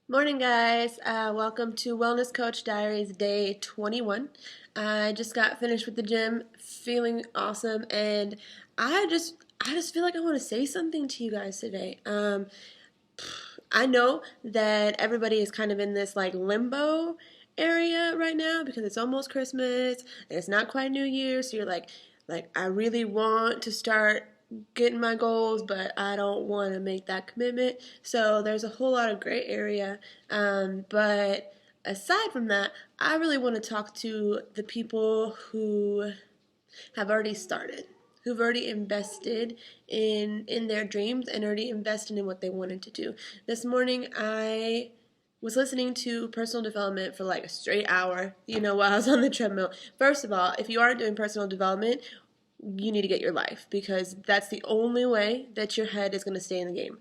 Morning, guys. Welcome to Wellness Coach Diaries Day 21. I just got finished with the gym, feeling awesome, and I just feel like I want to say something to you guys today. I know that everybody is kind of in this like limbo area right now because it's almost Christmas and it's not quite New Year, so you're like I really want to start getting my goals, but I don't want to make that commitment. So there's a whole lot of gray area. But aside from that, I really want to talk to the people who have already started, who've already invested in their dreams and already invested in what they wanted to do. This morning I was listening to personal development for like a straight hour, while I was on the treadmill. First of all, if you aren't doing personal development, you need to get your life because that's the only way that your head is going to stay in the game.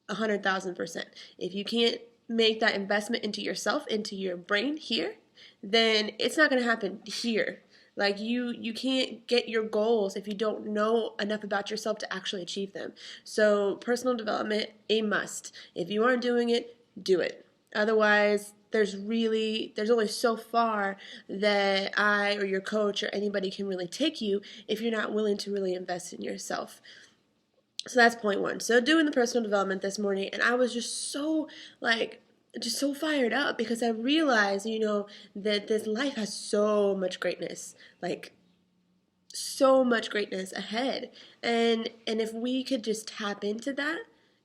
100,000%. If you can't make that investment into yourself, into your brain here, then it's not going to happen here. Like you can't get your goals if you don't know enough about yourself to actually achieve them. So personal development, a must. If you aren't doing it, do it. Otherwise, there's only so far that I or your coach or anybody can really take you if you're not willing to really invest in yourself. So that's point one. So doing the personal development this morning, and I was just so fired up because I realized, that this life has so much greatness, like so much greatness ahead. And if we could just tap into that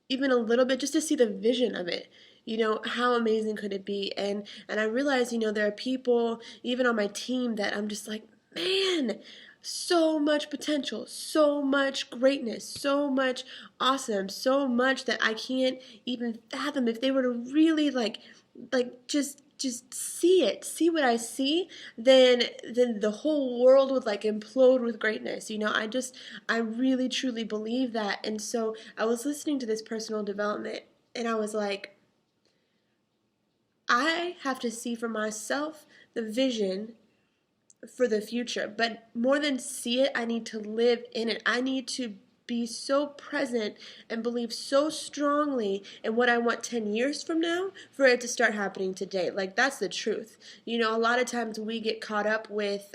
even a little bit, just to see the vision of it, how amazing could it be? And I realized, there are people even on my team that I'm just like, man, so much potential, so much greatness, so much awesome, so much that I can't even fathom if they were to really just see what I see, then the whole world would like implode with greatness. I really truly believe that. And so I was listening to this personal development and I was like, I have to see for myself the vision for the future. But more than see it, I need to live in it. I need to be so present and believe so strongly in what I want 10 years from now for it to start happening today. Like, that's the truth. A lot of times we get caught up with,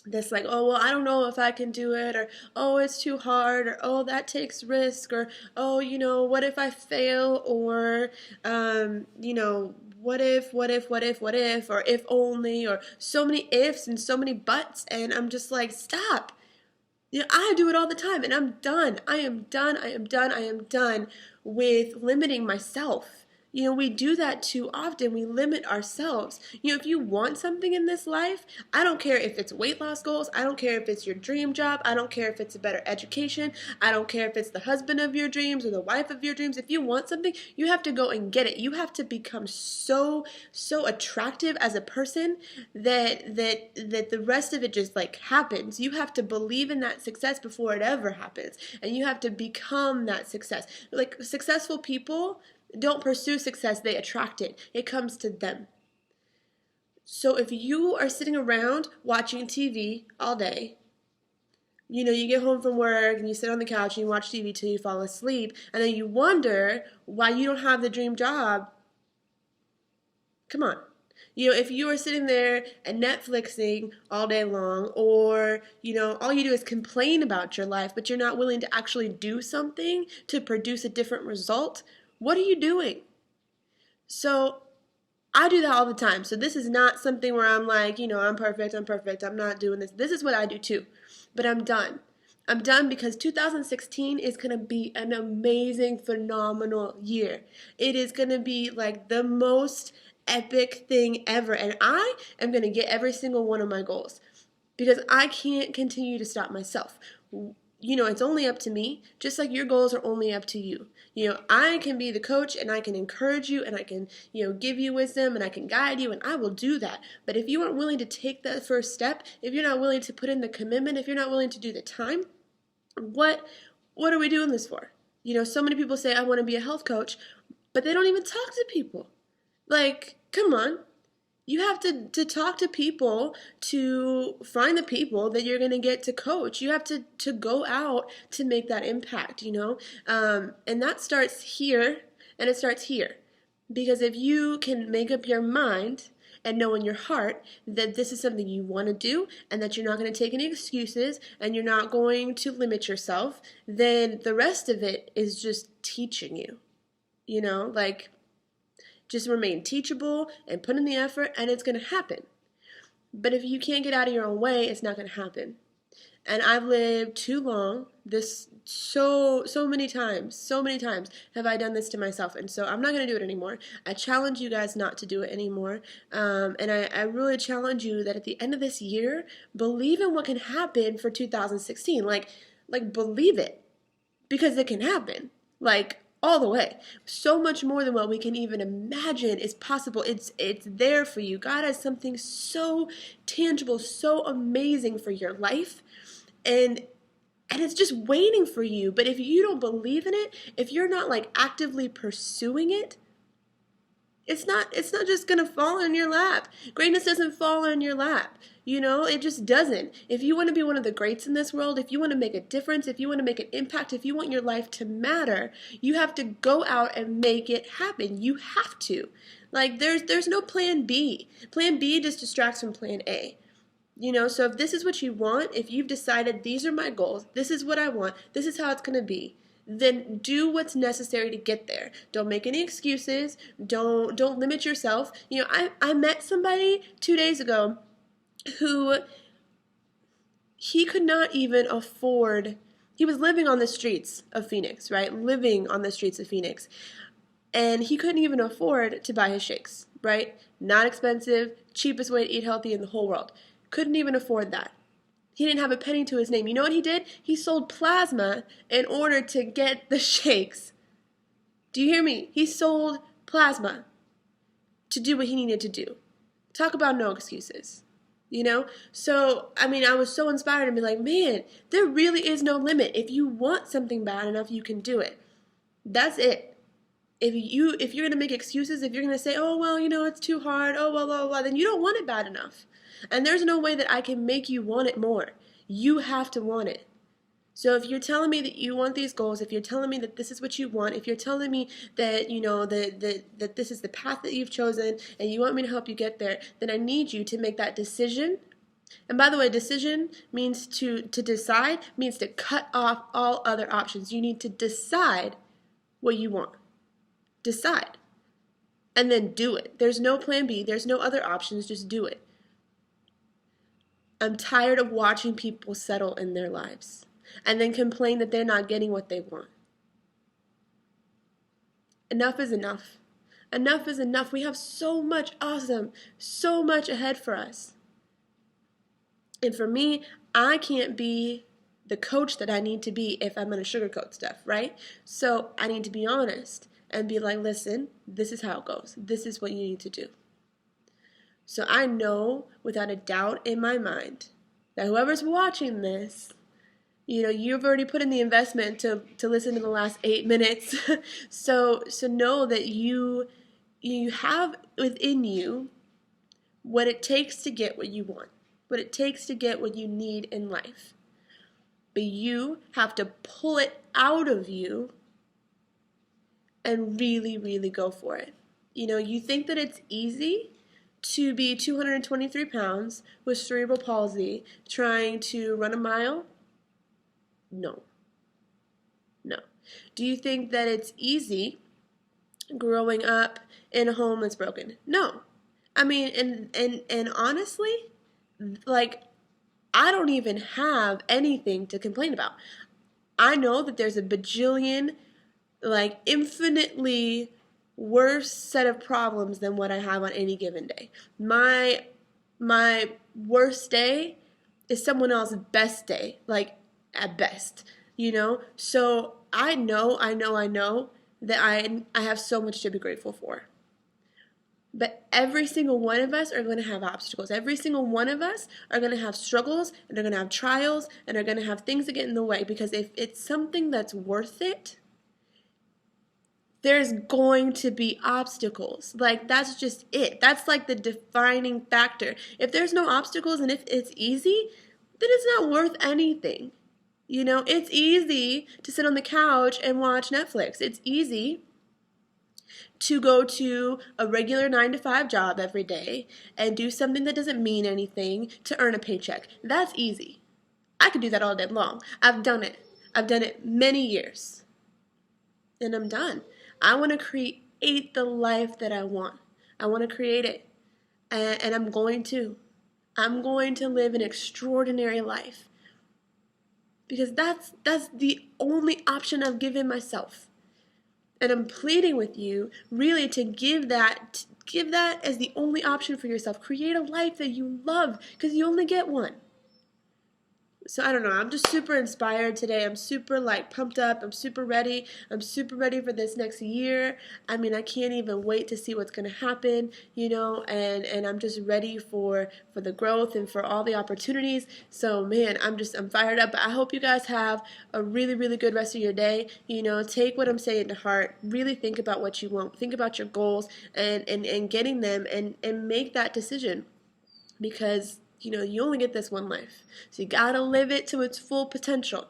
this like, oh, well, I don't know if I can do it, or oh, it's too hard, or oh, that takes risk, or oh, what if I fail, or what if, or if only, or so many ifs and so many buts, and I'm just like, stop. I do it all the time, and I'm done. I am done. I am done. I am done with limiting myself. We do that too often. We limit ourselves. If you want something in this life, I don't care if it's weight loss goals. I don't care if it's your dream job. I don't care if it's a better education. I don't care if it's the husband of your dreams or the wife of your dreams. If you want something, you have to go and get it. You have to become so attractive as a person that the rest of it just like happens. You have to believe in that success before it ever happens, and you have to become that success. Like, successful people don't pursue success, they attract it. It comes to them. So if you are sitting around watching TV all day, you get home from work and you sit on the couch and you watch TV till you fall asleep, and then you wonder why you don't have the dream job. Come on. If you are sitting there and Netflixing all day long, or, all you do is complain about your life, but you're not willing to actually do something to produce a different result, what are you doing? So I do that all the time. So this is not something where I'm like, I'm perfect, I'm not doing this. This is what I do too. But I'm done. I'm done because 2016 is going to be an amazing, phenomenal year. It is going to be like the most epic thing ever. And I am going to get every single one of my goals because I can't continue to stop myself. It's only up to me, just like your goals are only up to you. I can be the coach and I can encourage you and I can, give you wisdom and I can guide you, and I will do that. But if you aren't willing to take that first step, if you're not willing to put in the commitment, if you're not willing to do the time, what are we doing this for? So many people say, I want to be a health coach, but they don't even talk to people. Like, come on. You have to talk to people to find the people that you're going to get to coach. You have to go out to make that impact, and that starts here, and it starts here. Because if you can make up your mind and know in your heart that this is something you want to do and that you're not going to take any excuses and you're not going to limit yourself, then the rest of it is just teaching you. Like, just remain teachable and put in the effort and it's going to happen. But if you can't get out of your own way, it's not going to happen. And I've lived too long. This so many times have I done this to myself, and so I'm not going to do it anymore. I challenge you guys not to do it anymore, and I really challenge you that at the end of this year, believe in what can happen for 2016. Like believe it, because it can happen. Like, all the way. So much more than what we can even imagine is possible. It's there for you. God has something so tangible, so amazing for your life. And it's just waiting for you. But if you don't believe in it, if you're not like actively pursuing it, it's not just going to fall in your lap. Greatness doesn't fall in your lap. It just doesn't. If you want to be one of the greats in this world, if you want to make a difference, if you want to make an impact, if you want your life to matter, you have to go out and make it happen. You have to. Like, there's no plan B. Plan B just distracts from plan A. So if this is what you want, if you've decided these are my goals, this is what I want, this is how it's going to be, then do what's necessary to get there. Don't make any excuses. Don't limit yourself. I met somebody 2 days ago who he could not even afford. He was living on the streets of Phoenix, right? Living on the streets of Phoenix. And he couldn't even afford to buy his shakes, right? Not expensive, cheapest way to eat healthy in the whole world. Couldn't even afford that. He didn't have a penny to his name. You know what he did? He sold plasma in order to get the shakes. Do you hear me? He sold plasma to do what he needed to do. Talk about no excuses. So I was so inspired to be like, man, there really is no limit. If you want something bad enough, you can do it. That's it. If you're going to make excuses, if you're going to say, oh, well, it's too hard, oh, well, blah, blah, blah, then you don't want it bad enough. And there's no way that I can make you want it more. You have to want it. So if you're telling me that you want these goals, if you're telling me that this is what you want, if you're telling me that, that this is the path that you've chosen and you want me to help you get there, then I need you to make that decision. And by the way, decision means to decide, means to cut off all other options. You need to decide what you want. Decide. And then do it. There's no plan B. There's no other options. Just do it. I'm tired of watching people settle in their lives and then complain that they're not getting what they want. Enough is enough. Enough is enough. We have so much awesome, so much ahead for us. And for me, I can't be the coach that I need to be if I'm going to sugarcoat stuff, right? So I need to be honest and be like, listen, this is how it goes. This is what you need to do. So I know without a doubt in my mind that whoever's watching this, you've already put in the investment to listen to the last 8 minutes. so know that you have within you what it takes to get what you want, what it takes to get what you need in life. But you have to pull it out of you and really, really go for it. You think that it's easy to be 223 pounds with cerebral palsy trying to run a mile? No. Do you think that it's easy growing up in a home that's broken? No. And honestly, like, I don't even have anything to complain about. I know that there's a bajillion, like, infinitely worse set of problems than what I have on any given day. My worst day is someone else's best day, like, at best, So I know that I have so much to be grateful for. But every single one of us are going to have obstacles. Every single one of us are going to have struggles, and they're going to have trials, and they're going to have things that get in the way. Because if it's something that's worth it, there's going to be obstacles. Like, that's just it. That's like the defining factor. If there's no obstacles and if it's easy, then it's not worth anything. It's easy to sit on the couch and watch Netflix. It's easy to go to a regular 9 to 5 job every day and do something that doesn't mean anything to earn a paycheck. That's easy. I could do that all day long. I've done it. I've done it many years. And I'm done. I want to create the life that I want. I want to create it. And I'm going to. I'm going to live an extraordinary life. Because that's the only option I've given myself. And I'm pleading with you really to give that as the only option for yourself. Create a life that you love, because you only get one. So I don't know, I'm just super inspired today. I'm super pumped up. I'm super ready. I'm super ready for this next year. I mean, I can't even wait to see what's going to happen, and I'm just ready for the growth and for all the opportunities. So man, I'm fired up. I hope you guys have a really, really good rest of your day. Take what I'm saying to heart. Really think about what you want. Think about your goals and getting them and make that decision, because you only get this one life. So you gotta live it to its full potential.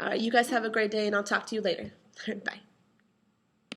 All right, you guys have a great day, and I'll talk to you later. Bye.